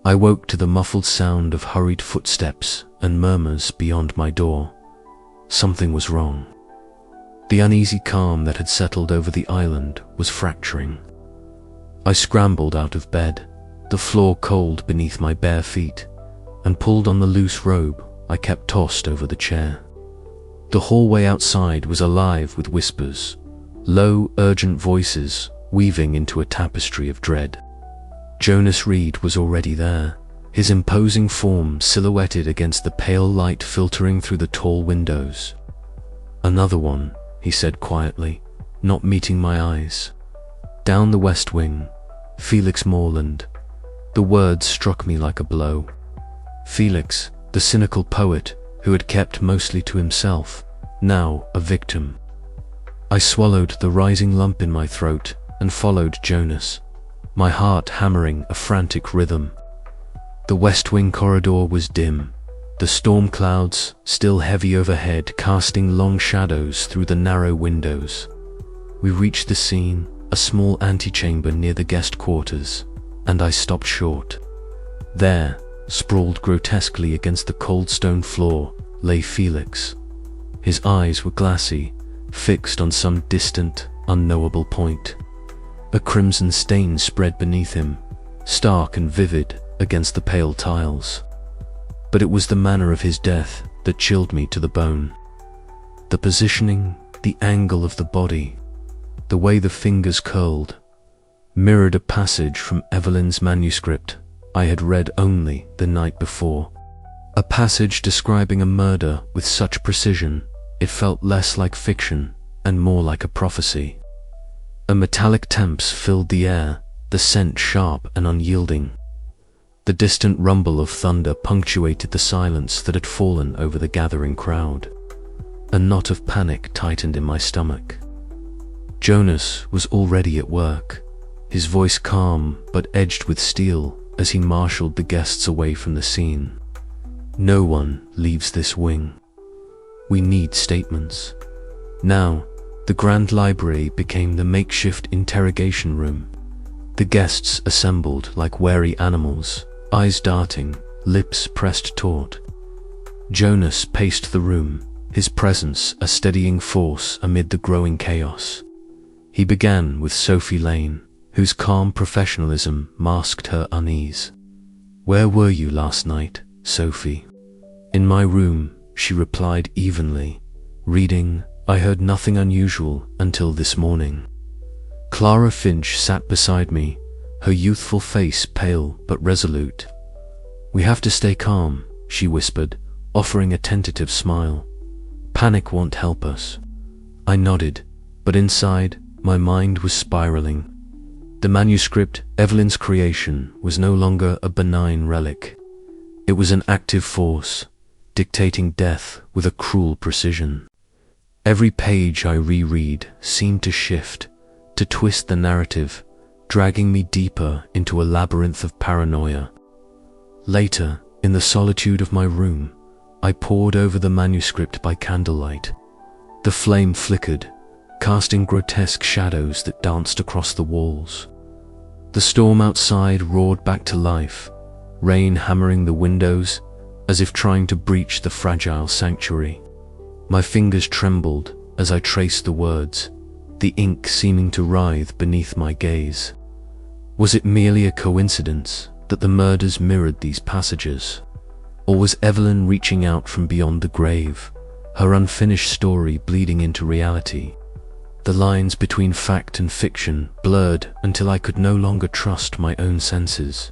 I woke to the muffled sound of hurried footsteps and murmurs beyond my door. Something was wrong. The uneasy calm that had settled over the island was fracturing. I scrambled out of bed, the floor cold beneath my bare feet, and pulled on the loose robe I kept tossed over the chair. The hallway outside was alive with whispers, low, urgent voices weaving into a tapestry of dread. Jonas Reed was already there, his imposing form silhouetted against the pale light filtering through the tall windows. "Another one," he said quietly, not meeting my eyes. "Down the West Wing, Felix Morland." The words struck me like a blow. Felix, the cynical poet who had kept mostly to himself, now a victim. I swallowed the rising lump in my throat and followed Jonas, my heart hammering a frantic rhythm. The West Wing corridor was dim, the storm clouds still heavy overhead casting long shadows through the narrow windows. We reached the scene, a small antechamber near the guest quarters, and I stopped short. There, sprawled grotesquely against the cold stone floor, lay Felix. His eyes were glassy, fixed on some distant, unknowable point. A crimson stain spread beneath him, stark and vivid against the pale tiles. But it was the manner of his death that chilled me to the bone. The positioning, the angle of the body, the way the fingers curled, mirrored a passage from Evelyn's manuscript I had read only the night before. A passage describing a murder with such precision, it felt less like fiction and more like a prophecy. A metallic temps filled the air, the scent sharp and unyielding. The distant rumble of thunder punctuated the silence that had fallen over the gathering crowd. A knot of panic tightened in my stomach. Jonas was already at work, his voice calm but edged with steel as he marshaled the guests away from the scene. "No one leaves this wing. We need statements." Now, the grand library became the makeshift interrogation room. The guests assembled like wary animals, eyes darting, lips pressed taut. Jonas paced the room, his presence a steadying force amid the growing chaos. He began with Sophie Lane, whose calm professionalism masked her unease. "Where were you last night, Sophie?" "In my room," she replied evenly. "Reading. I heard nothing unusual until this morning." Clara Finch sat beside me, her youthful face pale but resolute. "We have to stay calm," she whispered, offering a tentative smile. "Panic won't help us." I nodded, but inside, my mind was spiraling. The manuscript, Evelyn's creation, was no longer a benign relic. It was an active force, dictating death with a cruel precision. Every page I reread seemed to shift, to twist the narrative, dragging me deeper into a labyrinth of paranoia. Later, in the solitude of my room, I pored over the manuscript by candlelight. The flame flickered, casting grotesque shadows that danced across the walls. The storm outside roared back to life, rain hammering the windows as if trying to breach the fragile sanctuary. My fingers trembled as I traced the words, the ink seeming to writhe beneath my gaze. Was it merely a coincidence that the murders mirrored these passages? Or was Evelyn reaching out from beyond the grave, her unfinished story bleeding into reality? The lines between fact and fiction blurred until I could no longer trust my own senses.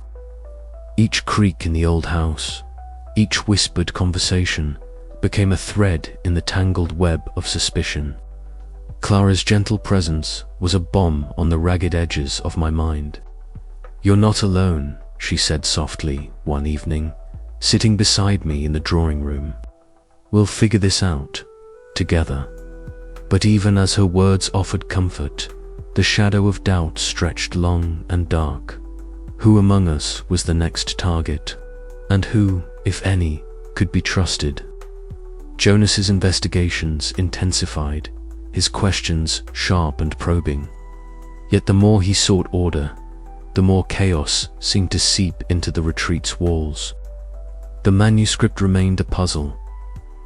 Each creak in the old house, each whispered conversation, became a thread in the tangled web of suspicion. Clara's gentle presence was a bomb on the ragged edges of my mind. "You're not alone," she said softly one evening, sitting beside me in the drawing room. "We'll figure this out, together." But even as her words offered comfort, the shadow of doubt stretched long and dark. Who among us was the next target? And who, if any, could be trusted? Jonas's investigations intensified, his questions sharp and probing. Yet the more he sought order, the more chaos seemed to seep into the retreat's walls. The manuscript remained a puzzle,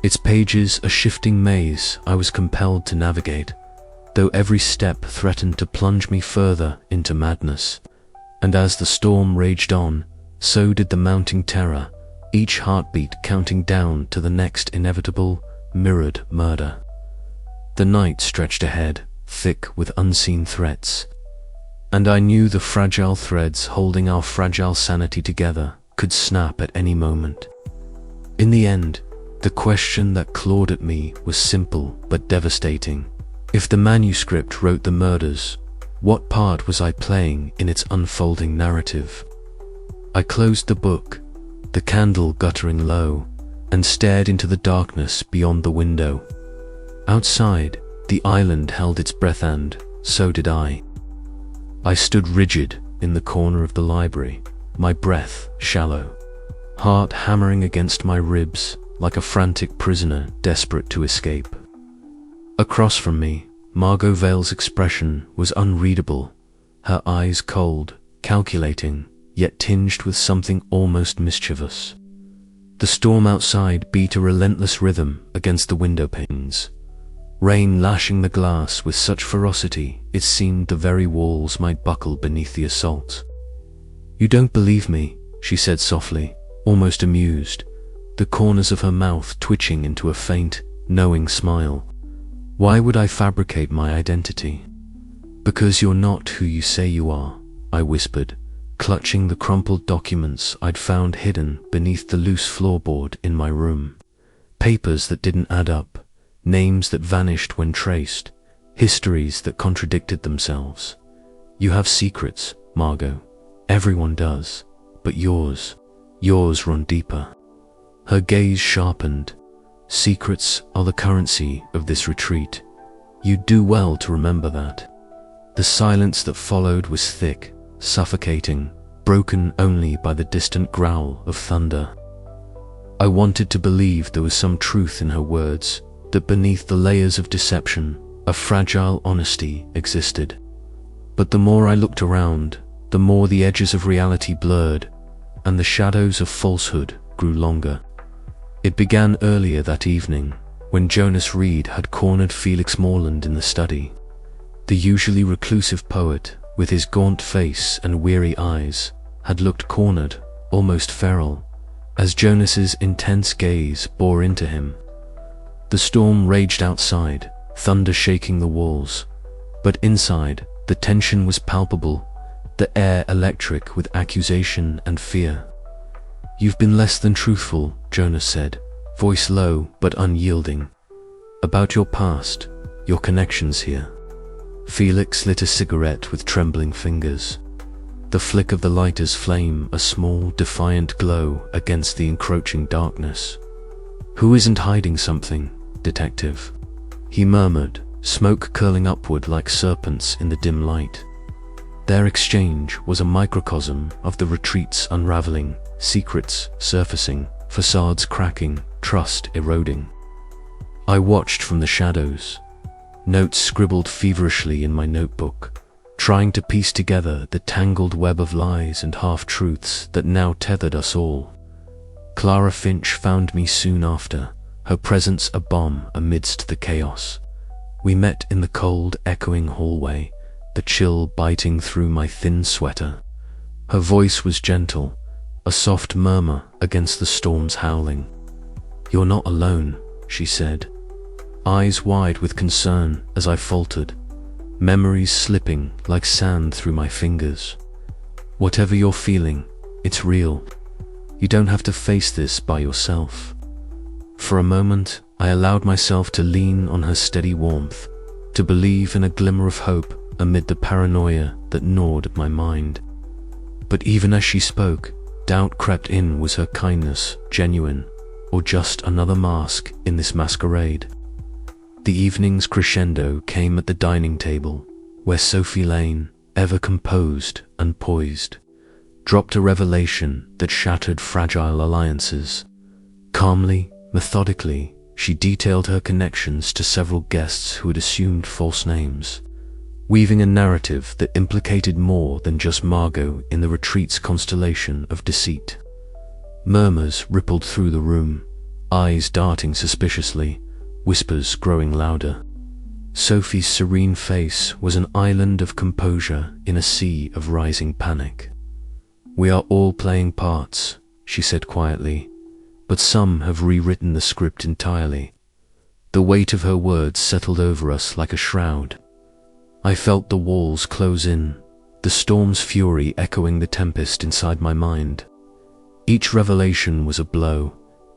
its pages a shifting maze I was compelled to navigate, though every step threatened to plunge me further into madness. And as the storm raged on, so did the mounting terror, each heartbeat counting down to the next inevitable, mirrored murder. The night stretched ahead, thick with unseen threats, and I knew the fragile threads holding our fragile sanity together could snap at any moment. In the end, the question that clawed at me was simple but devastating. If the manuscript wrote the murders, what part was I playing in its unfolding narrative? I closed the book, the candle guttering low, and stared into the darkness beyond the window. Outside, the island held its breath, and so did I. I stood rigid in the corner of the library, my breath shallow, heart hammering against my ribs like a frantic prisoner desperate to escape. Across from me, Margot Vale's expression was unreadable, her eyes cold, calculating, yet tinged with something almost mischievous. The storm outside beat a relentless rhythm against the window panes, rain lashing the glass with such ferocity it seemed the very walls might buckle beneath the assault. "You don't believe me," she said softly, almost amused, the corners of her mouth twitching into a faint, knowing smile. "Why would I fabricate my identity?" "Because you're not who you say you are," I whispered, clutching the crumpled documents I'd found hidden beneath the loose floorboard in my room. Papers that didn't add up, names that vanished when traced, histories that contradicted themselves. "You have secrets, Margot. Everyone does. But yours run deeper." Her gaze sharpened. "Secrets are the currency of this retreat. You'd do well to remember that." The silence that followed was thick, suffocating, broken only by the distant growl of thunder. I wanted to believe there was some truth in her words, that beneath the layers of deception, a fragile honesty existed. But the more I looked around, the more the edges of reality blurred, and the shadows of falsehood grew longer. It began earlier that evening, when Jonas Reed had cornered Felix Morland in the study. The usually reclusive poet, with his gaunt face and weary eyes, had looked cornered, almost feral, as Jonas's intense gaze bore into him. The storm raged outside, thunder shaking the walls, but inside, the tension was palpable, the air electric with accusation and fear. "You've been less than truthful," Jonas said, voice low but unyielding, "about your past, your connections here." Felix lit a cigarette with trembling fingers. The flick of the lighter's flame a small, defiant glow against the encroaching darkness. "Who isn't hiding something, detective?" he murmured, smoke curling upward like serpents in the dim light. Their exchange was a microcosm of the retreat's unraveling, secrets surfacing, facades cracking, trust eroding. I watched from the shadows, notes scribbled feverishly in my notebook, trying to piece together the tangled web of lies and half-truths that now tethered us all. Clara Finch found me soon after, her presence a bomb amidst the chaos. We met in the cold, echoing hallway, the chill biting through my thin sweater. Her voice was gentle, a soft murmur against the storm's howling. "You're not alone," she said, eyes wide with concern as I faltered, memories slipping like sand through my fingers. "Whatever you're feeling, it's real. You don't have to face this by yourself." For a moment, I allowed myself to lean on her steady warmth, to believe in a glimmer of hope amid the paranoia that gnawed at my mind. But even as she spoke, doubt crept in. Was her kindness genuine, or just another mask in this masquerade? The evening's crescendo came at the dining table, where Sophie Lane, ever composed and poised, dropped a revelation that shattered fragile alliances. Calmly, methodically, she detailed her connections to several guests who had assumed false names. weaving a narrative that implicated more than just Margot in the retreat's constellation of deceit. Murmurs rippled through the room, eyes darting suspiciously, whispers growing louder. Sophie's serene face was an island of composure in a sea of rising panic. "We are all playing parts," she said quietly, "but some have rewritten the script entirely." The weight of her words settled over us like a shroud. I felt the walls close in, the storm's fury echoing the tempest inside my mind. Each revelation was a blow,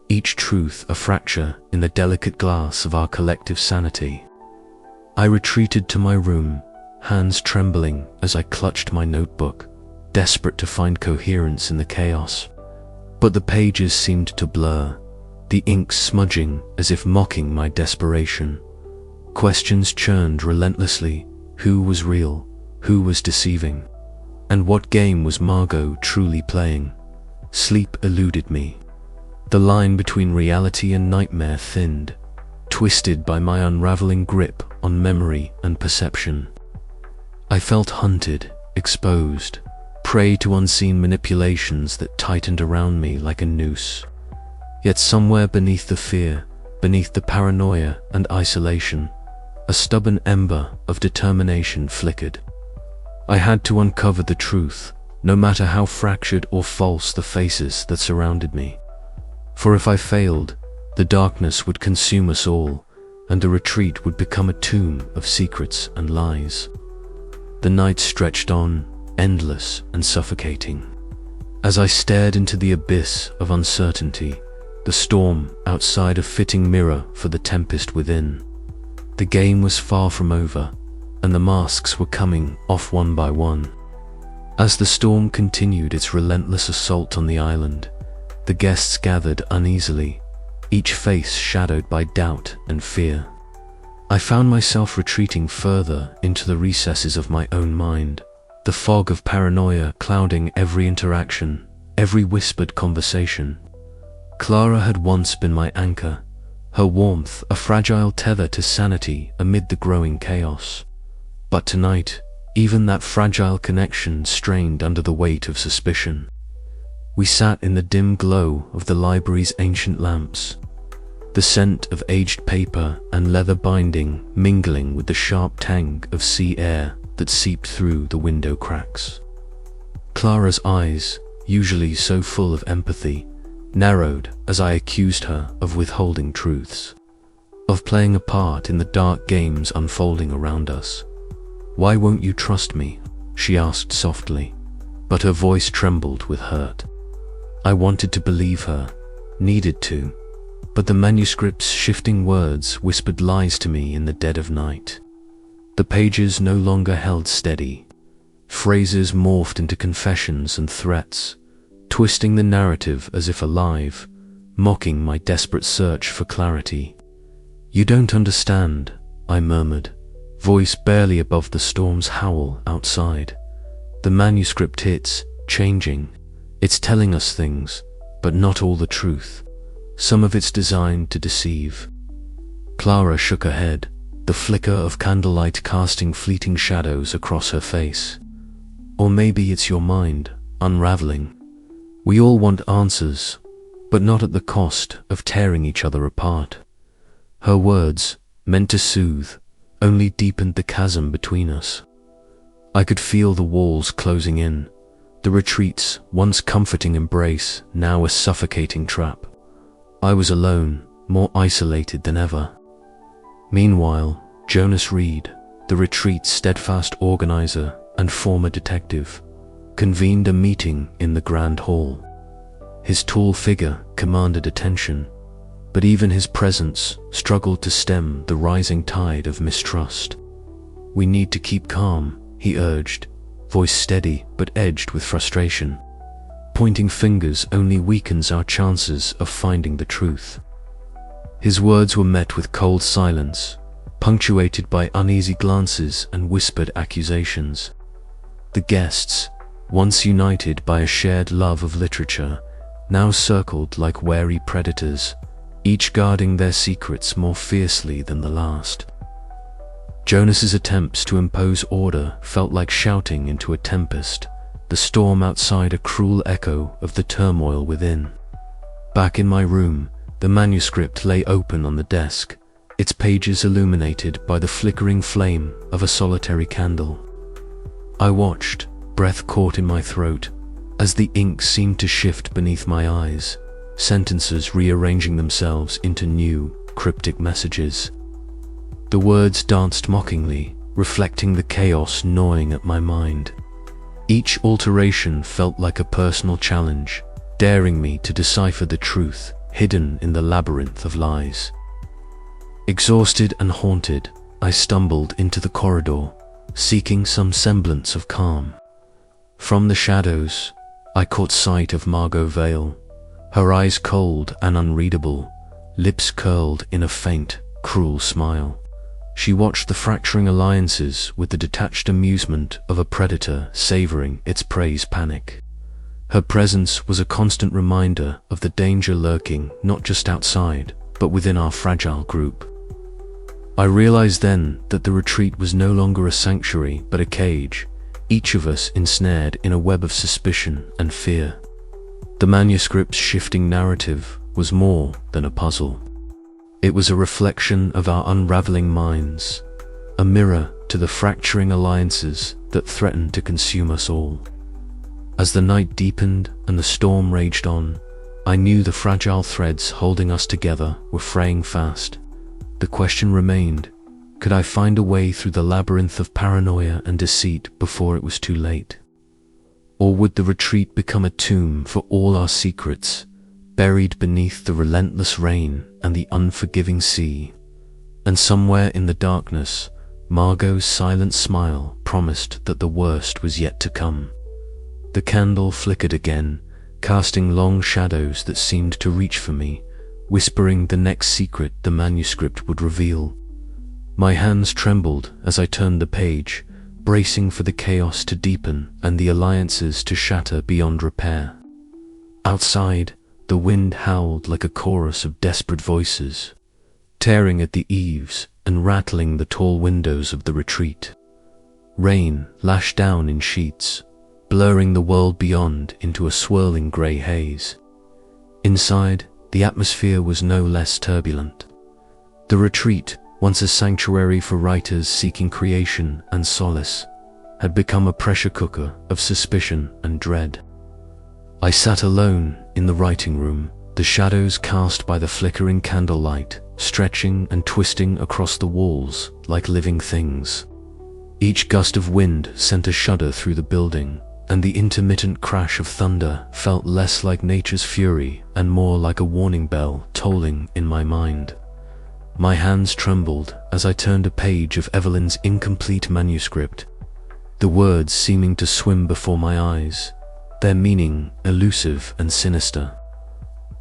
each truth a fracture in the delicate glass of our collective sanity. I retreated to my room, hands trembling as I clutched my notebook, desperate to find coherence in the chaos. But the pages seemed to blur, the ink smudging as if mocking my desperation. Questions churned relentlessly. Who was real? Who was deceiving? And what game was Margot truly playing? Sleep eluded me. The line between reality and nightmare thinned, twisted by my unraveling grip on memory and perception. I felt hunted, exposed, prey to unseen manipulations that tightened around me like a noose. Yet somewhere beneath the fear, beneath the paranoia and isolation, a stubborn ember of determination flickered. I had to uncover the truth, no matter how fractured or false the faces that surrounded me. For if I failed, the darkness would consume us all, and the retreat would become a tomb of secrets and lies. The night stretched on, endless and suffocating. As I stared into the abyss of uncertainty, the storm outside a fitting mirror for the tempest within. The game was far from over, and the masks were coming off one by one. As the storm continued its relentless assault on the island, the guests gathered uneasily, each face shadowed by doubt and fear. I found myself retreating further into the recesses of my own mind, the fog of paranoia clouding every interaction, every whispered conversation. Clara had once been my anchor, her warmth a fragile tether to sanity amid the growing chaos. But tonight, even that fragile connection strained under the weight of suspicion. We sat in the dim glow of the library's ancient lamps, the scent of aged paper and leather binding mingling with the sharp tang of sea air that seeped through the window cracks. Clara's eyes, usually so full of empathy, narrowed as I accused her of withholding truths, of playing a part in the dark games unfolding around us. "Why won't you trust me?" she asked softly, but her voice trembled with hurt. I wanted to believe her, needed to, but the manuscript's shifting words whispered lies to me in the dead of night. The pages no longer held steady. Phrases morphed into confessions and threats, twisting the narrative as if alive, mocking my desperate search for clarity. "You don't understand," I murmured, voice barely above the storm's howl outside. "The manuscript hits, changing. It's telling us things, but not all the truth. Some of it's designed to deceive." Clara shook her head, the flicker of candlelight casting fleeting shadows across her face. "Or maybe it's your mind, unraveling. We all want answers, but not at the cost of tearing each other apart." Her words, meant to soothe, only deepened the chasm between us. I could feel the walls closing in, the retreat's once comforting embrace now a suffocating trap. I was alone, more isolated than ever. Meanwhile, Jonas Reed, the retreat's steadfast organizer and former detective, convened a meeting in the grand hall. His tall figure commanded attention, but even his presence struggled to stem the rising tide of mistrust. "We need to keep calm," he urged, voice steady but edged with frustration. "Pointing fingers only weakens our chances of finding the truth." His words were met with cold silence, punctuated by uneasy glances and whispered accusations. The guests, once united by a shared love of literature, now circled like wary predators, each guarding their secrets more fiercely than the last. Jonas's attempts to impose order felt like shouting into a tempest, the storm outside a cruel echo of the turmoil within. Back in my room, the manuscript lay open on the desk, its pages illuminated by the flickering flame of a solitary candle. I watched, breath caught in my throat, as the ink seemed to shift beneath my eyes, sentences rearranging themselves into new, cryptic messages. The words danced mockingly, reflecting the chaos gnawing at my mind. Each alteration felt like a personal challenge, daring me to decipher the truth hidden in the labyrinth of lies. Exhausted and haunted, I stumbled into the corridor, seeking some semblance of calm. From the shadows, I caught sight of Margot Vale, her eyes cold and unreadable, lips curled in a faint, cruel smile. She watched the fracturing alliances with the detached amusement of a predator savoring its prey's panic. Her presence was a constant reminder of the danger lurking not just outside, but within our fragile group. I realized then that the retreat was no longer a sanctuary but a cage, each of us ensnared in a web of suspicion and fear. The manuscript's shifting narrative was more than a puzzle. It was a reflection of our unraveling minds, a mirror to the fracturing alliances that threatened to consume us all. As the night deepened and the storm raged on, I knew the fragile threads holding us together were fraying fast. The question remained, could I find a way through the labyrinth of paranoia and deceit before it was too late? Or would the retreat become a tomb for all our secrets, buried beneath the relentless rain and the unforgiving sea? And somewhere in the darkness, Margot's silent smile promised that the worst was yet to come. The candle flickered again, casting long shadows that seemed to reach for me, whispering the next secret the manuscript would reveal. My hands trembled as I turned the page, bracing for the chaos to deepen and the alliances to shatter beyond repair. Outside, the wind howled like a chorus of desperate voices, tearing at the eaves and rattling the tall windows of the retreat. Rain lashed down in sheets, blurring the world beyond into a swirling grey haze. Inside, the atmosphere was no less turbulent. The retreat, once a sanctuary for writers seeking creation and solace, had become a pressure cooker of suspicion and dread. I sat alone in the writing room, the shadows cast by the flickering candlelight stretching and twisting across the walls like living things. Each gust of wind sent a shudder through the building, and the intermittent crash of thunder felt less like nature's fury and more like a warning bell tolling in my mind. My hands trembled as I turned a page of Evelyn's incomplete manuscript, the words seeming to swim before my eyes, their meaning elusive and sinister.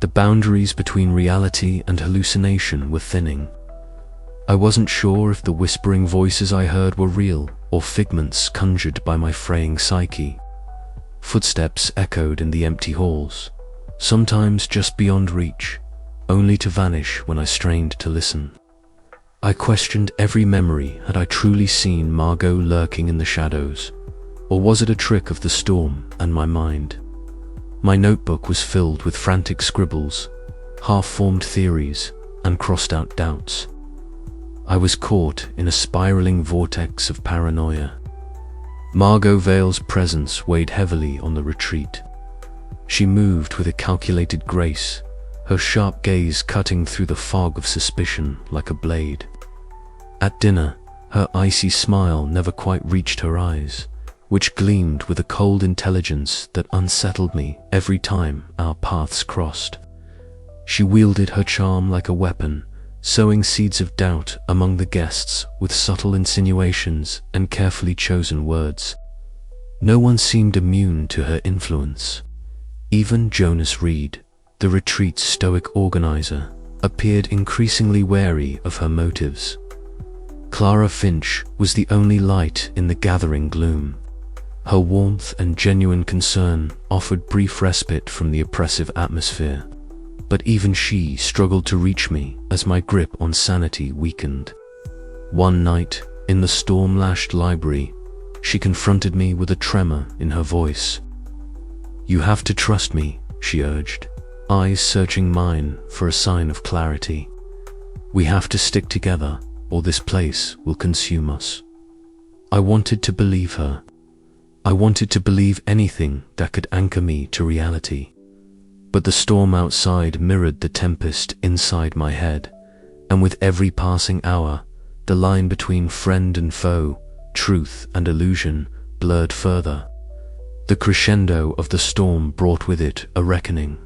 The boundaries between reality and hallucination were thinning. I wasn't sure if the whispering voices I heard were real or figments conjured by my fraying psyche. Footsteps echoed in the empty halls, sometimes just beyond reach, only to vanish when I strained to listen. I questioned every memory. Had I truly seen Margot lurking in the shadows, or was it a trick of the storm and my mind? My notebook was filled with frantic scribbles, half-formed theories, and crossed-out doubts. I was caught in a spiraling vortex of paranoia. Margot Vale's presence weighed heavily on the retreat. She moved with a calculated grace, her sharp gaze cutting through the fog of suspicion like a blade. At dinner, her icy smile never quite reached her eyes, which gleamed with a cold intelligence that unsettled me every time our paths crossed. She wielded her charm like a weapon, sowing seeds of doubt among the guests with subtle insinuations and carefully chosen words. No one seemed immune to her influence. Even Jonas Reed, the retreat's stoic organizer, appeared increasingly wary of her motives. Clara Finch was the only light in the gathering gloom. Her warmth and genuine concern offered brief respite from the oppressive atmosphere, but even she struggled to reach me as my grip on sanity weakened. One night, In the storm-lashed library, she confronted me with a tremor in her voice. "You have to trust me," she urged, eyes searching mine for a sign of clarity. "We have to stick together, or this place will consume us." I wanted to believe her. I wanted to believe anything that could anchor me to reality. But the storm outside mirrored the tempest inside my head, and with every passing hour, the line between friend and foe, truth and illusion, blurred further. The crescendo of the storm brought with it a reckoning.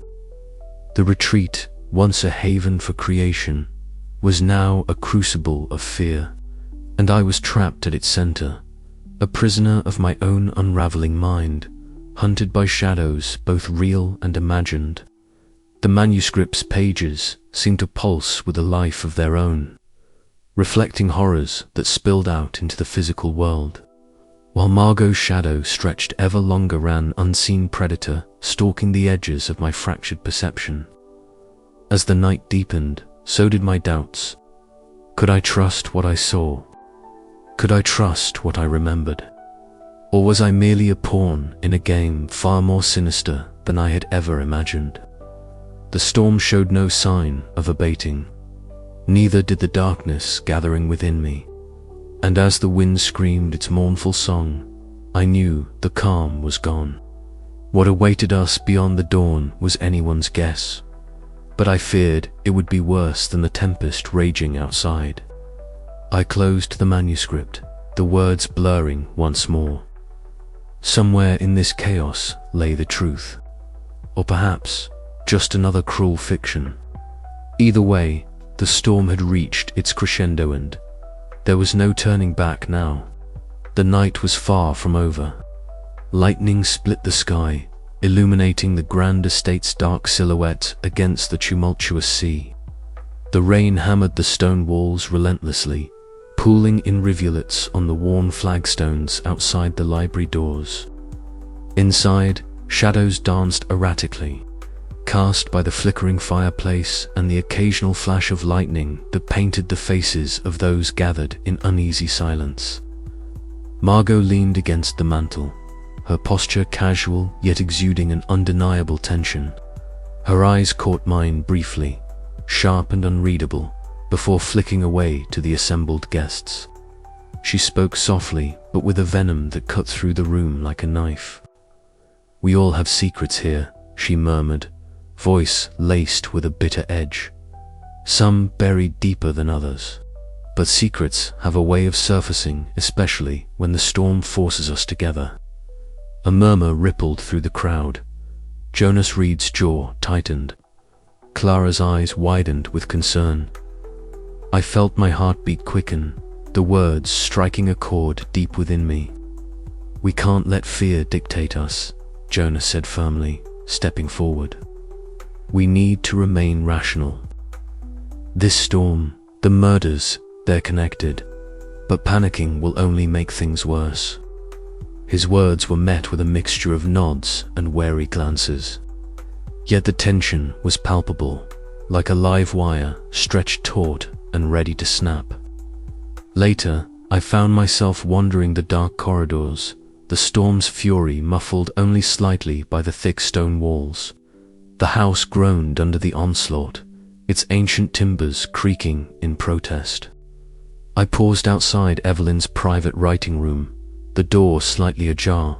The retreat, once a haven for creation, was now a crucible of fear, and I was trapped at its center, a prisoner of my own unraveling mind, hunted by shadows both real and imagined. The manuscript's pages seemed to pulse with a life of their own, reflecting horrors that spilled out into the physical world. While Margot's shadow stretched ever longer, ran unseen predator stalking the edges of my fractured perception. As the night deepened, so did my doubts. Could I trust what I saw? Could I trust what I remembered? Or was I merely a pawn in a game far more sinister than I had ever imagined? The storm showed no sign of abating. Neither did the darkness gathering within me. And as the wind screamed its mournful song, I knew the calm was gone. What awaited us beyond the dawn was anyone's guess, but I feared it would be worse than the tempest raging outside. I closed the manuscript, the words blurring once more. Somewhere in this chaos lay the truth, or perhaps just another cruel fiction. Either way, the storm had reached its crescendo and there was no turning back now. The night was far from over. Lightning split the sky, illuminating the grand estate's dark silhouette against the tumultuous sea. The rain hammered the stone walls relentlessly, pooling in rivulets on the worn flagstones outside the library doors. Inside, shadows danced erratically, cast by the flickering fireplace and the occasional flash of lightning that painted the faces of those gathered in uneasy silence. Margot leaned against the mantel, her posture casual yet exuding an undeniable tension. Her eyes caught mine briefly, sharp and unreadable, before flicking away to the assembled guests. She spoke softly, but with a venom that cut through the room like a knife. "We all have secrets here," she murmured, voice laced with a bitter edge. "Some buried deeper than others. But secrets have a way of surfacing, especially when the storm forces us together." A murmur rippled through the crowd. Jonas Reed's jaw tightened. Clara's eyes widened with concern. I felt my heartbeat quicken, the words striking a chord deep within me. "We can't let fear dictate us," Jonas said firmly, stepping forward. "We need to remain rational. This storm, the murders, they're connected, but panicking will only make things worse." His words were met with a mixture of nods and wary glances. Yet the tension was palpable, like a live wire stretched taut and ready to snap. Later, I found myself wandering the dark corridors, the storm's fury muffled only slightly by the thick stone walls. The house groaned under the onslaught, its ancient timbers creaking in protest. I paused outside Evelyn's private writing room, the door slightly ajar.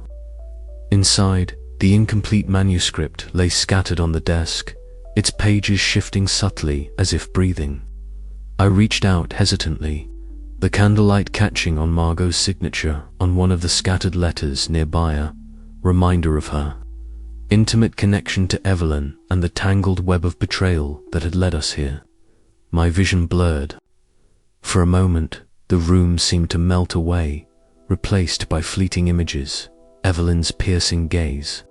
Inside, the incomplete manuscript lay scattered on the desk, its pages shifting subtly as if breathing. I reached out hesitantly, the candlelight catching on Margot's signature on one of the scattered letters nearby, a reminder of her intimate connection to Evelyn and the tangled web of betrayal that had led us here. My vision blurred. For a moment, the room seemed to melt away, replaced by fleeting images, Evelyn's piercing gaze,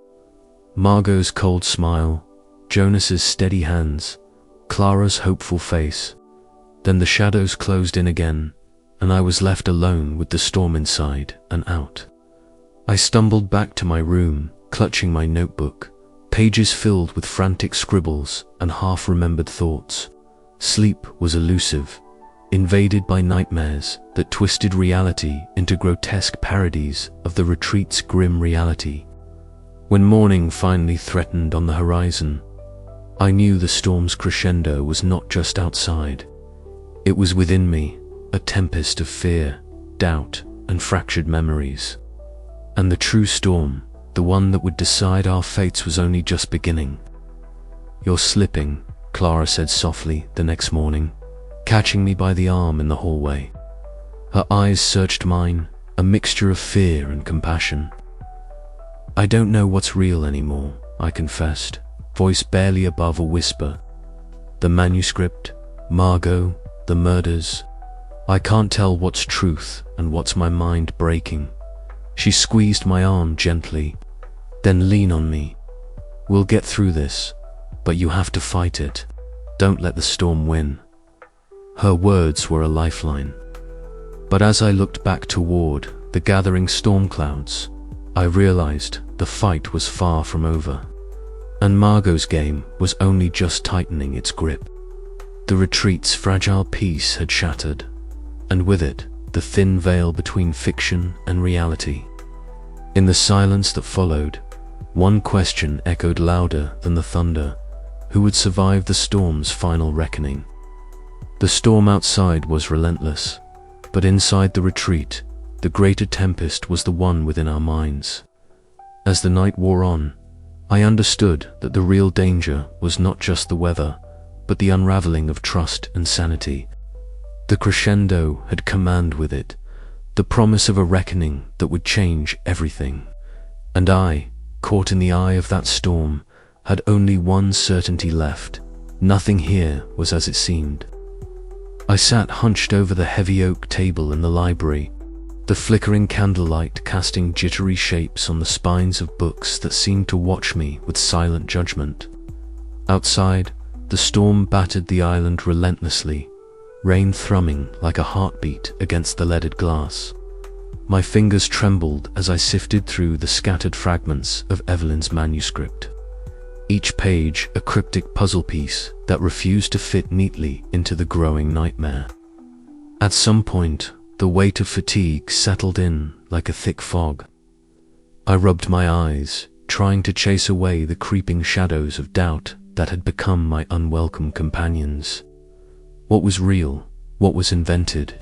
Margot's cold smile, Jonas's steady hands, Clara's hopeful face. Then the shadows closed in again, and I was left alone with the storm inside and out. I stumbled back to my room, clutching my notebook, pages filled with frantic scribbles and half-remembered thoughts. Sleep was elusive, invaded by nightmares that twisted reality into grotesque parodies of the retreat's grim reality. When morning finally threatened on the horizon, I knew the storm's crescendo was not just outside. It was within me, a tempest of fear, doubt, and fractured memories. And the true storm, the one that would decide our fates, was only just beginning. "You're slipping," Clara said softly the next morning, catching me by the arm in the hallway. Her eyes searched mine, a mixture of fear and compassion. "I don't know what's real anymore," I confessed, voice barely above a whisper. "The manuscript, Margot, the murders. I can't tell what's truth and what's my mind breaking." She squeezed my arm gently. "Then lean on me. We'll get through this, but you have to fight it. Don't let the storm win." Her words were a lifeline. But as I looked back toward the gathering storm clouds, I realized the fight was far from over. And Margot's game was only just tightening its grip. The retreat's fragile peace had shattered, and with it, the thin veil between fiction and reality. In the silence that followed, one question echoed louder than the thunder: who would survive the storm's final reckoning? The storm outside was relentless, but inside the retreat, the greater tempest was the one within our minds. As the night wore on, I understood that the real danger was not just the weather, but the unraveling of trust and sanity. The crescendo had command with it, the promise of a reckoning that would change everything. And I, caught in the eye of that storm, had only one certainty left: nothing here was as it seemed. I sat hunched over the heavy oak table in the library, the flickering candlelight casting jittery shapes on the spines of books that seemed to watch me with silent judgment. Outside, the storm battered the island relentlessly, rain thrumming like a heartbeat against the leaded glass. My fingers trembled as I sifted through the scattered fragments of Evelyn's manuscript, each page a cryptic puzzle piece that refused to fit neatly into the growing nightmare. At some point, the weight of fatigue settled in like a thick fog. I rubbed my eyes, trying to chase away the creeping shadows of doubt that had become my unwelcome companions. What was real? What was invented?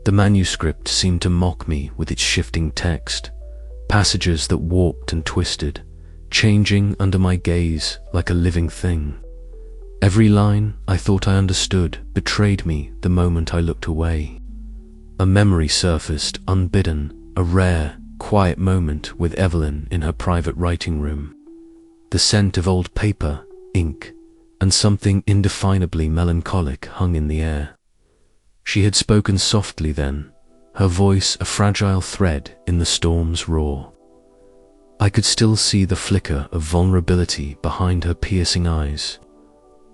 The manuscript seemed to mock me with its shifting text, passages that warped and twisted, changing under my gaze like a living thing. Every line I thought I understood betrayed me the moment I looked away. A memory surfaced unbidden, a rare, quiet moment with Evelyn in her private writing room. The scent of old paper, ink, and something indefinably melancholic hung in the air. She had spoken softly then, her voice a fragile thread in the storm's roar. I could still see the flicker of vulnerability behind her piercing eyes.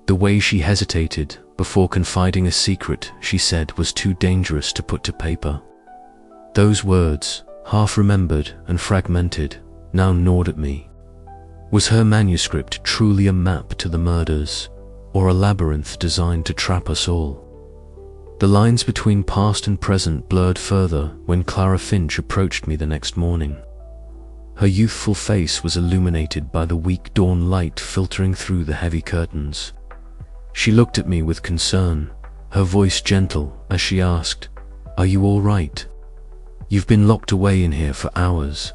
The way she hesitated before confiding a secret she said was too dangerous to put to paper. Those words, half remembered and fragmented, now gnawed at me. Was her manuscript truly a map to the murders, or a labyrinth designed to trap us all? The lines between past and present blurred further when Clara Finch approached me the next morning. Her youthful face was illuminated by the weak dawn light filtering through the heavy curtains. She looked at me with concern, her voice gentle as she asked, "Are you all right? You've been locked away in here for hours.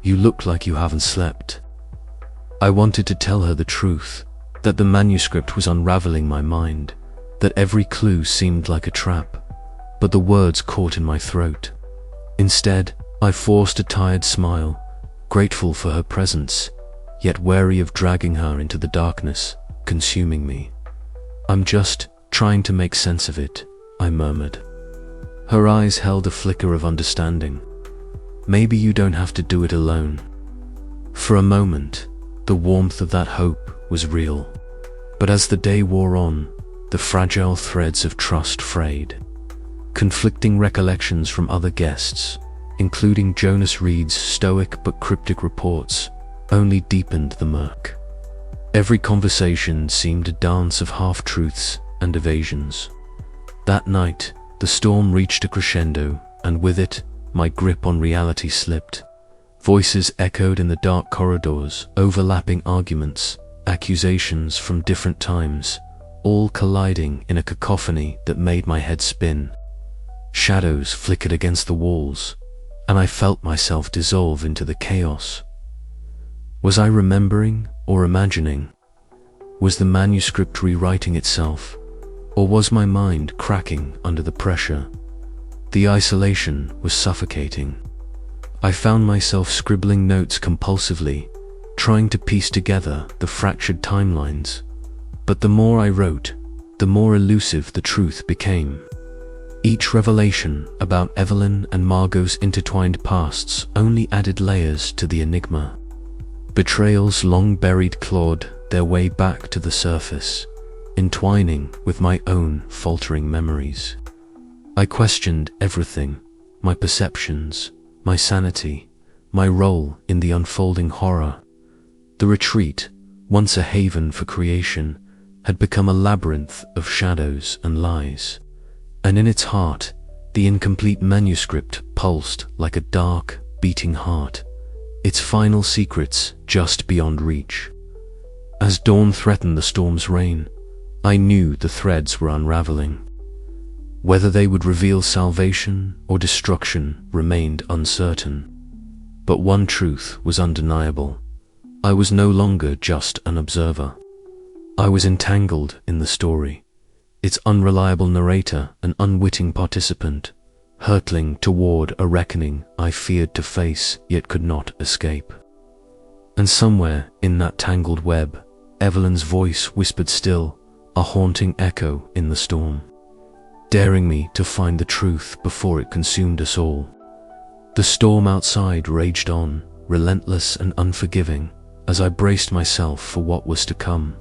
You look like you haven't slept." I wanted to tell her the truth, that the manuscript was unraveling my mind, that every clue seemed like a trap, but the words caught in my throat. Instead, I forced a tired smile, grateful for her presence, yet wary of dragging her into the darkness, consuming me. "I'm just trying to make sense of it," I murmured. Her eyes held a flicker of understanding. "Maybe you don't have to do it alone." For a moment, the warmth of that hope was real. But as the day wore on, the fragile threads of trust frayed. Conflicting recollections from other guests, including Jonas Reed's stoic but cryptic reports, only deepened the murk. Every conversation seemed a dance of half-truths and evasions. That night, the storm reached a crescendo, and with it, my grip on reality slipped. Voices echoed in the dark corridors, overlapping arguments, accusations from different times, all colliding in a cacophony that made my head spin. Shadows flickered against the walls, and I felt myself dissolve into the chaos. Was I remembering or imagining? Was the manuscript rewriting itself, or was my mind cracking under the pressure? The isolation was suffocating. I found myself scribbling notes compulsively, trying to piece together the fractured timelines. But the more I wrote, the more elusive the truth became. Each revelation about Evelyn and Margot's intertwined pasts only added layers to the enigma. Betrayals long buried clawed their way back to the surface, entwining with my own faltering memories. I questioned everything, my perceptions, my sanity, my role in the unfolding horror. The retreat, once a haven for creation, had become a labyrinth of shadows and lies. And in its heart, the incomplete manuscript pulsed like a dark, beating heart, its final secrets just beyond reach. As dawn threatened the storm's reign, I knew the threads were unraveling. Whether they would reveal salvation or destruction remained uncertain. But one truth was undeniable. I was no longer just an observer. I was entangled in the story, its unreliable narrator an unwitting participant, hurtling toward a reckoning I feared to face yet could not escape. And somewhere in that tangled web, Evelyn's voice whispered still, a haunting echo in the storm, daring me to find the truth before it consumed us all. The storm outside raged on, relentless and unforgiving, as I braced myself for what was to come.